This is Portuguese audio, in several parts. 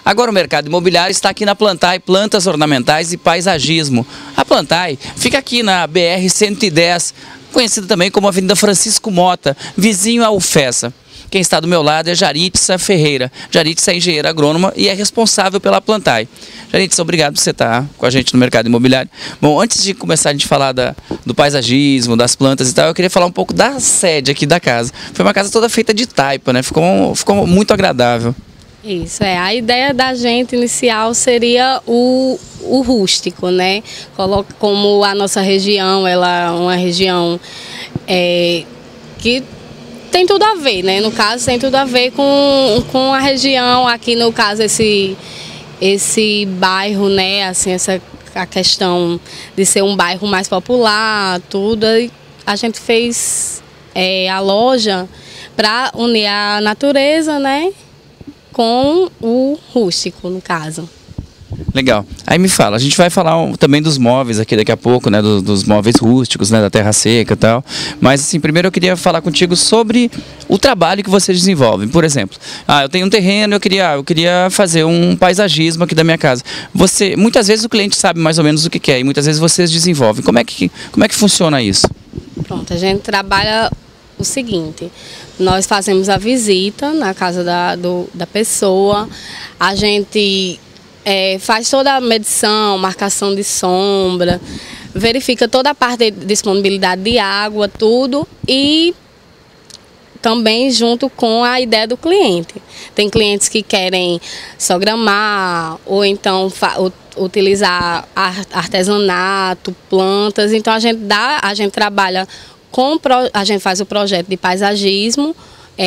Agora o mercado imobiliário está aqui na Plantae, Plantas Ornamentais e Paisagismo. A Plantae fica aqui na BR-110, conhecida também como Avenida Francisco Mota, vizinho à UFESA. Quem está do meu lado é Jaritza Ferreira. Jaritza é engenheira agrônoma e é responsável pela Plantae. Jaritza, obrigado por você estar com a gente no mercado imobiliário. Bom, antes de começar a gente falar do paisagismo, das plantas e tal, eu queria falar um pouco da sede aqui da casa. Foi uma casa toda feita de taipa, né? Ficou muito agradável. Isso, a ideia da gente inicial seria o rústico, né? Como a nossa região, ela é uma região que tem tudo a ver, né? No caso, tem tudo a ver com a região, aqui no caso, esse bairro, né? Assim, a questão de ser um bairro mais popular, tudo. A gente fez a loja para unir a natureza, né? Com o rústico, no caso. Legal. Aí me fala, a gente vai falar também dos móveis aqui daqui a pouco, né, dos móveis rústicos, né, da terra seca e tal. Mas assim, primeiro eu queria falar contigo sobre o trabalho que vocês desenvolvem. Por exemplo, eu tenho um terreno, eu queria fazer um paisagismo aqui da minha casa. Muitas vezes o cliente sabe mais ou menos o que quer e muitas vezes vocês desenvolvem. Como é que funciona isso? Pronto, a gente trabalha o seguinte: nós fazemos a visita na casa da pessoa, a gente faz toda a medição, marcação de sombra, verifica toda a parte de disponibilidade de água, tudo, e também junto com a ideia do cliente. Tem clientes que querem só gramar, ou então utilizar artesanato, plantas. Então a gente trabalha a gente faz o projeto de paisagismo, a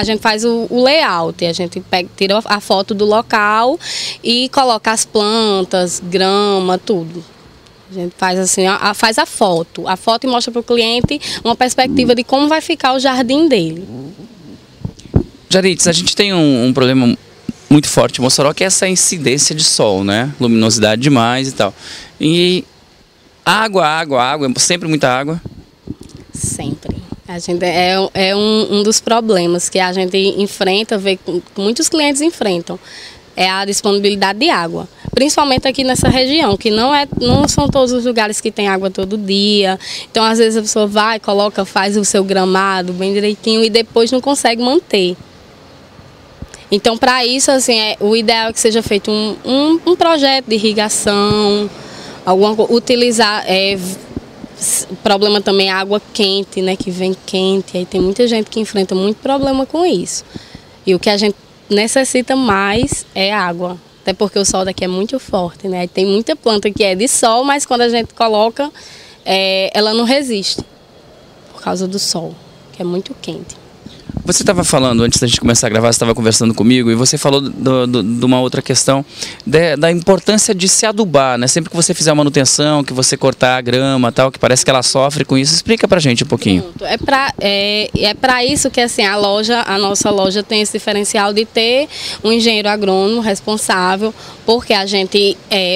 gente faz o layout, a gente tira a foto do local e coloca as plantas, grama, tudo. A gente faz assim, faz a foto e mostra para o cliente uma perspectiva de como vai ficar o jardim dele. Jaritza, a gente tem um problema muito forte em Mossoró, que é essa incidência de sol, né? Luminosidade demais e tal. E água, sempre muita água? Sempre. A gente um dos problemas que a gente enfrenta, muitos clientes enfrentam, é a disponibilidade de água. Principalmente aqui nessa região, que não são todos os lugares que tem água todo dia. Então, às vezes a pessoa vai, faz o seu gramado bem direitinho e depois não consegue manter. Então, para isso, assim, o ideal é que seja feito um projeto de irrigação, utilizar. O problema também é a água quente, né, que vem quente, aí tem muita gente que enfrenta muito problema com isso. E o que a gente necessita mais é água, até porque o sol daqui é muito forte, né? Aí tem muita planta que é de sol, mas quando a gente coloca, ela não resiste, por causa do sol, que é muito quente. Você estava falando, antes da gente começar a gravar, você estava conversando comigo e você falou de uma outra questão, da importância de se adubar, né? Sempre que você fizer a manutenção, que você cortar a grama tal, que parece que ela sofre com isso. Explica pra gente um pouquinho. É para isso que assim, a nossa loja tem esse diferencial de ter um engenheiro agrônomo responsável, porque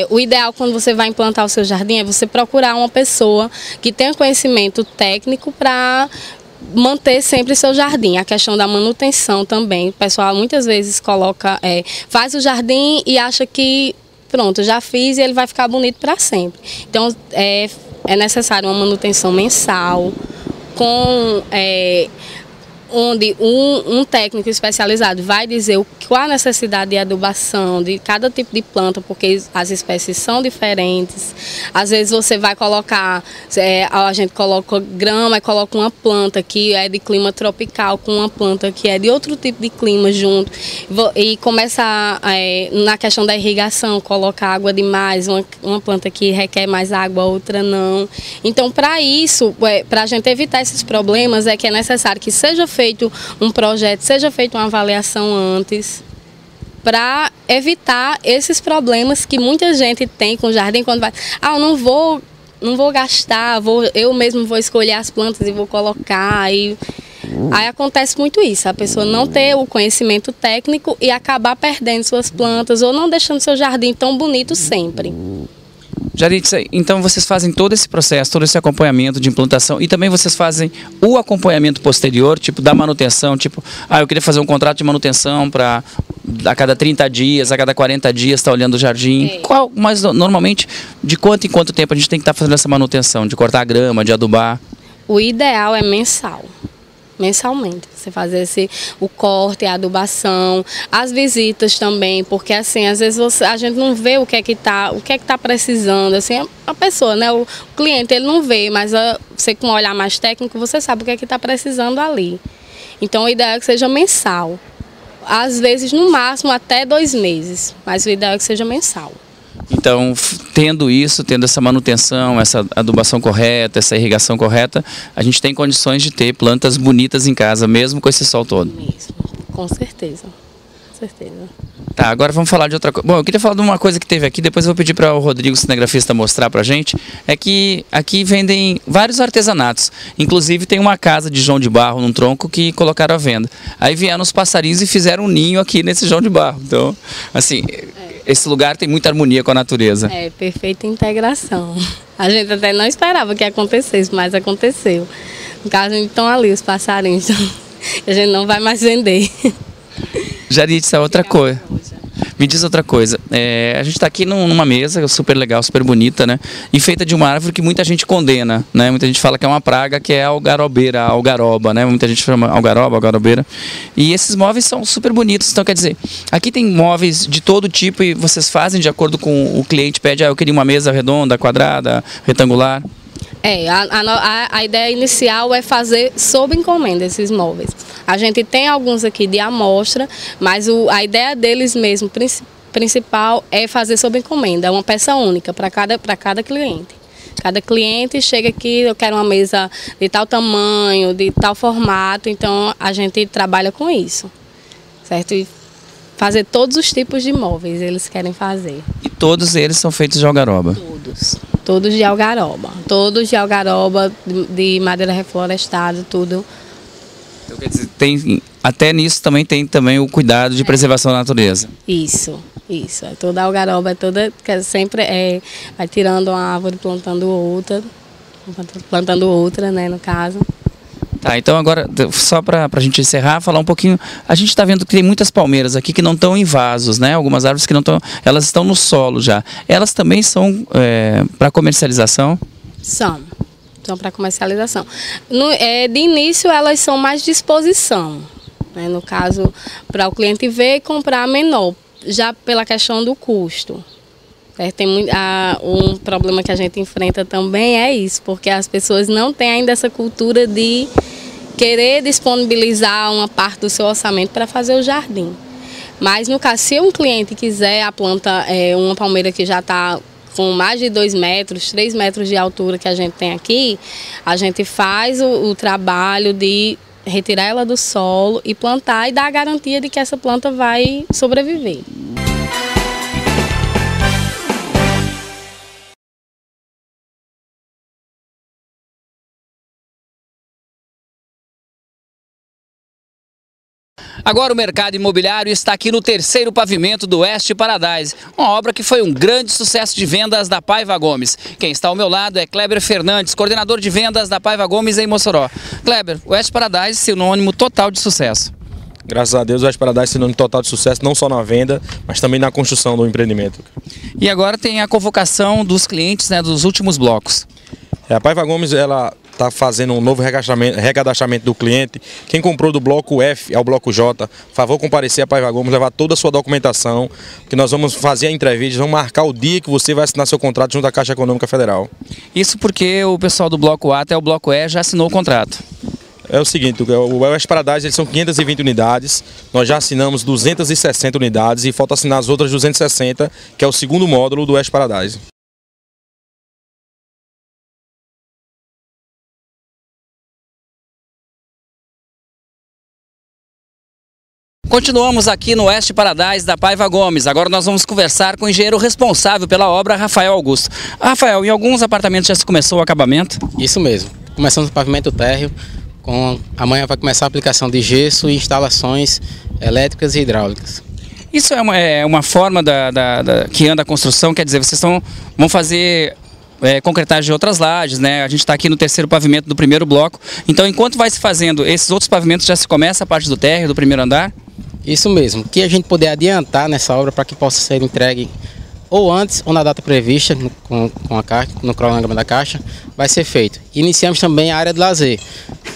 o ideal quando você vai implantar o seu jardim é você procurar uma pessoa que tenha conhecimento técnico para manter sempre seu jardim. A questão da manutenção também. O pessoal muitas vezes faz o jardim e acha que pronto, já fiz e ele vai ficar bonito para sempre. Então é necessário uma manutenção mensal, onde um técnico especializado vai dizer qual a necessidade de adubação de cada tipo de planta, porque as espécies são diferentes. Às vezes você vai colocar, a gente coloca grama e coloca uma planta que é de clima tropical com uma planta que é de outro tipo de clima junto, e começa na questão da irrigação, coloca água demais, uma planta que requer mais água, outra não. Então, para isso, para a gente evitar esses problemas, é que é necessário que seja feito um projeto, seja feita uma avaliação antes, para evitar esses problemas que muita gente tem com o jardim, quando vai, eu não vou gastar, eu mesmo vou escolher as plantas e vou colocar, aí acontece muito isso, a pessoa não ter o conhecimento técnico e acabar perdendo suas plantas ou não deixando seu jardim tão bonito sempre. Jaritza, então vocês fazem todo esse processo, todo esse acompanhamento de implantação e também vocês fazem o acompanhamento posterior, tipo da manutenção, tipo, eu queria fazer um contrato de manutenção para a cada 30 dias, a cada 40 dias estar olhando o jardim. Mas normalmente, de quanto em quanto tempo a gente tem que estar fazendo essa manutenção, de cortar a grama, de adubar? O ideal é mensal. Mensalmente, você fazer o corte, a adubação, as visitas também, porque assim, às vezes a gente não vê o que é que tá precisando, assim, a pessoa, né, o cliente, ele não vê, mas você com um olhar mais técnico, você sabe o que é que está precisando ali. Então o ideal é que seja mensal, às vezes no máximo até 2 meses, mas o ideal é que seja mensal. Então, tendo essa manutenção, essa adubação correta, essa irrigação correta, a gente tem condições de ter plantas bonitas em casa, mesmo com esse sol todo. Mesmo, com certeza, com certeza. Tá, agora vamos falar de outra coisa. Bom, eu queria falar de uma coisa que teve aqui, depois eu vou pedir para o Rodrigo, cinegrafista, mostrar pra gente, é que aqui vendem vários artesanatos, inclusive tem uma casa de João de Barro num tronco que colocaram à venda. Aí vieram os passarinhos e fizeram um ninho aqui nesse João de Barro, então, assim... Esse lugar tem muita harmonia com a natureza. É, perfeita integração. A gente até não esperava que acontecesse, mas aconteceu. No caso, estão ali os passarinhos. A gente não vai mais vender. Jaritza, outra coisa. Me diz outra coisa. A gente está aqui numa mesa super legal, super bonita, né? E feita de uma árvore que muita gente condena, né? Muita gente fala que é uma praga, que é a algarobeira, a algaroba, né? Muita gente chama algaroba, algarobeira. E esses móveis são super bonitos. Então, quer dizer, aqui tem móveis de todo tipo e vocês fazem de acordo com o cliente pede, eu queria uma mesa redonda, quadrada, retangular. A ideia inicial é fazer sob encomenda esses móveis. A gente tem alguns aqui de amostra, mas a ideia deles mesmo, principal, é fazer sob encomenda, é uma peça única para cada cliente. Cada cliente chega aqui, eu quero uma mesa de tal tamanho, de tal formato, então a gente trabalha com isso, certo? E fazer todos os tipos de móveis eles querem fazer. E todos eles são feitos de algaroba? Todos de algaroba. Todos de algaroba, de madeira reflorestada, tudo. Então, quer dizer, até nisso também tem o cuidado de preservação da natureza. Isso. Toda algaroba, sempre vai tirando uma árvore, plantando outra, né, no caso. Tá, então agora, só para a gente encerrar, falar um pouquinho, a gente está vendo que tem muitas palmeiras aqui que não estão em vasos, né? Algumas árvores que não estão, elas estão no solo já. Elas também são para comercialização? São para comercialização. De início elas são mais de exposição, né? No caso, para o cliente ver e comprar menor, já pela questão do custo. Tem um problema que a gente enfrenta também é isso, porque as pessoas não têm ainda essa cultura de querer disponibilizar uma parte do seu orçamento para fazer o jardim. Mas no caso, se um cliente quiser a planta, uma palmeira que já está com mais de 2 metros, 3 metros de altura que a gente tem aqui, a gente faz o trabalho de retirar ela do solo e plantar e dar a garantia de que essa planta vai sobreviver. Agora o mercado imobiliário está aqui no terceiro pavimento do West Paradise, uma obra que foi um grande sucesso de vendas da Paiva Gomes. Quem está ao meu lado é Kleber Fernandes, coordenador de vendas da Paiva Gomes em Mossoró. Kleber, o West Paradise, sinônimo total de sucesso. Graças a Deus o West Paradise é sinônimo total de sucesso, não só na venda, mas também na construção do empreendimento. E agora tem a convocação dos clientes, né, dos últimos blocos. A Paiva Gomes, ela está fazendo um novo recadastramento do cliente. Quem comprou do bloco F ao bloco J, favor comparecer a Paiva Gomes, levar toda a sua documentação, que nós vamos fazer a entrevista, vamos marcar o dia que você vai assinar seu contrato junto à Caixa Econômica Federal. Isso porque o pessoal do bloco A até o bloco E já assinou o contrato. É o seguinte, o West Paradise eles são 520 unidades, nós já assinamos 260 unidades e falta assinar as outras 260, que é o segundo módulo do West Paradise. Continuamos aqui no West Paradise da Paiva Gomes. Agora nós vamos conversar com o engenheiro responsável pela obra, Rafael Augusto. Rafael, em alguns apartamentos já se começou o acabamento? Isso mesmo. Começamos o pavimento térreo. Amanhã vai começar a aplicação de gesso e instalações elétricas e hidráulicas. Isso é uma forma que anda a construção, quer dizer, vocês vão fazer concretagem de outras lajes, né? A gente está aqui no terceiro pavimento do primeiro bloco, então enquanto vai se fazendo esses outros pavimentos, já se começa a parte do térreo, do primeiro andar? Isso mesmo, que a gente puder adiantar nessa obra para que possa ser entregue ou antes ou na data prevista no cronograma da Caixa, vai ser feito. Iniciamos também a área de lazer,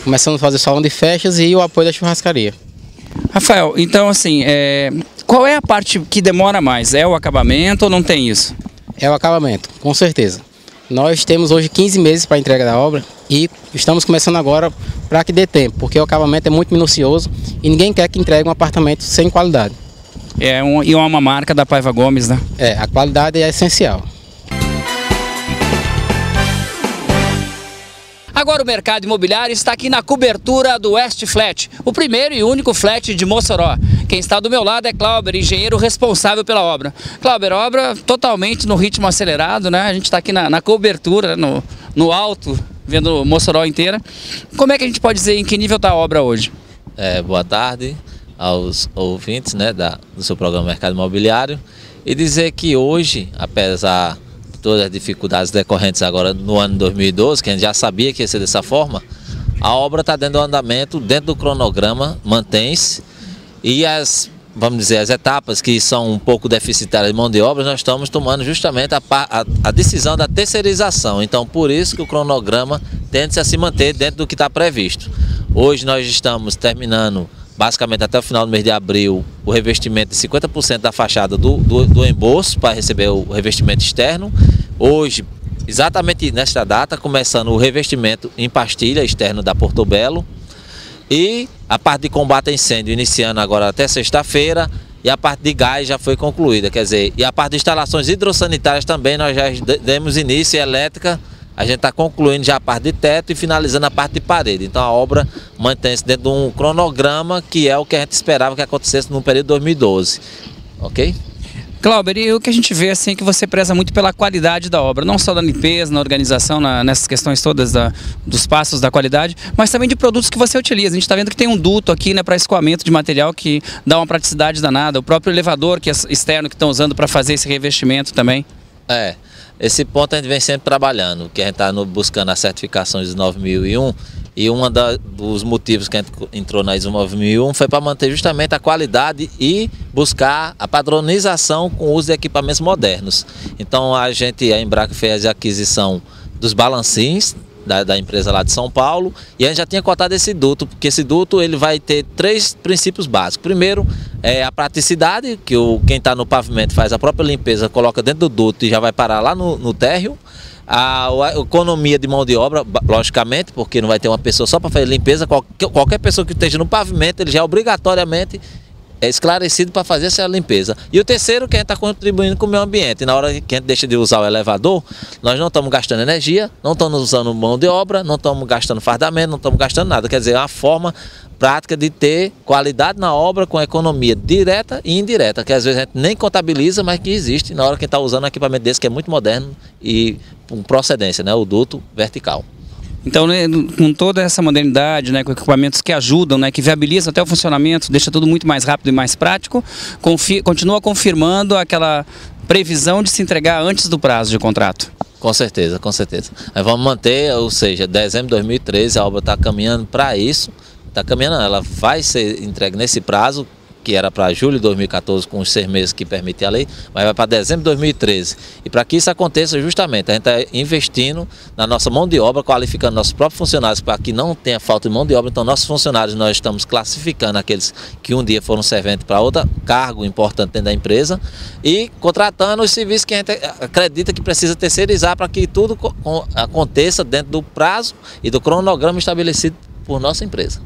começando a fazer o salão de festas e o apoio da churrascaria. Rafael, então assim, qual é a parte que demora mais? É o acabamento ou não tem isso? É o acabamento, com certeza. Nós temos hoje 15 meses para a entrega da obra e estamos começando agora para que dê tempo, porque o acabamento é muito minucioso e ninguém quer que entregue um apartamento sem qualidade. E uma marca da Paiva Gomes, né? A qualidade é essencial. Agora o mercado imobiliário está aqui na cobertura do West Flat, o primeiro e único flat de Mossoró. Quem está do meu lado é Clauber, engenheiro responsável pela obra. Clauber, obra totalmente no ritmo acelerado, né? A gente está aqui na cobertura, no alto, vendo Mossoró inteira. Como é que a gente pode dizer em que nível está a obra hoje? Boa tarde aos ouvintes, né, do seu programa Mercado Imobiliário, e dizer que hoje, apesar de todas as dificuldades decorrentes agora no ano 2012, que a gente já sabia que ia ser dessa forma, a obra está dentro do andamento, dentro do cronograma, mantém-se, e as etapas que são um pouco deficitárias de mão de obra, nós estamos tomando justamente a decisão da terceirização. Então, por isso que o cronograma tende a se manter dentro do que está previsto. Hoje nós estamos terminando, basicamente até o final do mês de abril, o revestimento de 50% da fachada do embolso para receber o revestimento externo. Hoje, exatamente nesta data, começando o revestimento em pastilha externo da Portobello. E a parte de combate a incêndio iniciando agora até sexta-feira, e a parte de gás já foi concluída, quer dizer, e a parte de instalações hidrossanitárias também nós já demos início, e elétrica, a gente está concluindo já a parte de teto e finalizando a parte de parede. Então a obra mantém-se dentro de um cronograma que é o que a gente esperava que acontecesse no período de 2012, ok? Clauber, e o que a gente vê assim é que você preza muito pela qualidade da obra, não só da limpeza, na organização, nessas questões todas dos passos da qualidade, mas também de produtos que você utiliza. A gente está vendo que tem um duto aqui, né, para escoamento de material que dá uma praticidade danada, o próprio elevador que é externo que estão usando para fazer esse revestimento também. Esse ponto a gente vem sempre trabalhando, que a gente está buscando a certificação ISO 9001, e um dos motivos que a gente entrou na ISO 9001 foi para manter justamente a qualidade e buscar a padronização com o uso de equipamentos modernos. Então a Embraco fez a aquisição dos balancins da empresa lá de São Paulo, e a gente já tinha cotado esse duto, porque esse duto ele vai ter 3 princípios básicos. Primeiro é a praticidade, que quem está no pavimento faz a própria limpeza, coloca dentro do duto e já vai parar lá no térreo. A economia de mão de obra, logicamente, porque não vai ter uma pessoa só para fazer limpeza, qualquer pessoa que esteja no pavimento, ele já obrigatoriamente é esclarecido para fazer essa limpeza. E o terceiro, que a gente está contribuindo com o meio ambiente. Na hora que a gente deixa de usar o elevador, nós não estamos gastando energia, não estamos usando mão de obra, não estamos gastando fardamento, não estamos gastando nada. Quer dizer, é uma forma prática de ter qualidade na obra com economia direta e indireta, que às vezes a gente nem contabiliza, mas que existe na hora que está usando um equipamento desse que é muito moderno e com procedência, né, o duto vertical. Então, né, com toda essa modernidade, né, com equipamentos que ajudam, né, que viabilizam até o funcionamento, deixa tudo muito mais rápido e mais prático, continua confirmando aquela previsão de se entregar antes do prazo de contrato. Com certeza, com certeza. Nós vamos manter, ou seja, dezembro de 2013, a obra está caminhando para isso. Está caminhando, ela vai ser entregue nesse prazo, que era para julho de 2014, com os 6 meses que permite a lei, mas vai para dezembro de 2013. E para que isso aconteça, justamente, a gente está investindo na nossa mão de obra, qualificando nossos próprios funcionários para que não tenha falta de mão de obra. Então, nossos funcionários, nós estamos classificando aqueles que um dia foram serventes para outro cargo importante dentro da empresa e contratando os serviços que a gente acredita que precisa terceirizar para que tudo aconteça dentro do prazo e do cronograma estabelecido por nossa empresa.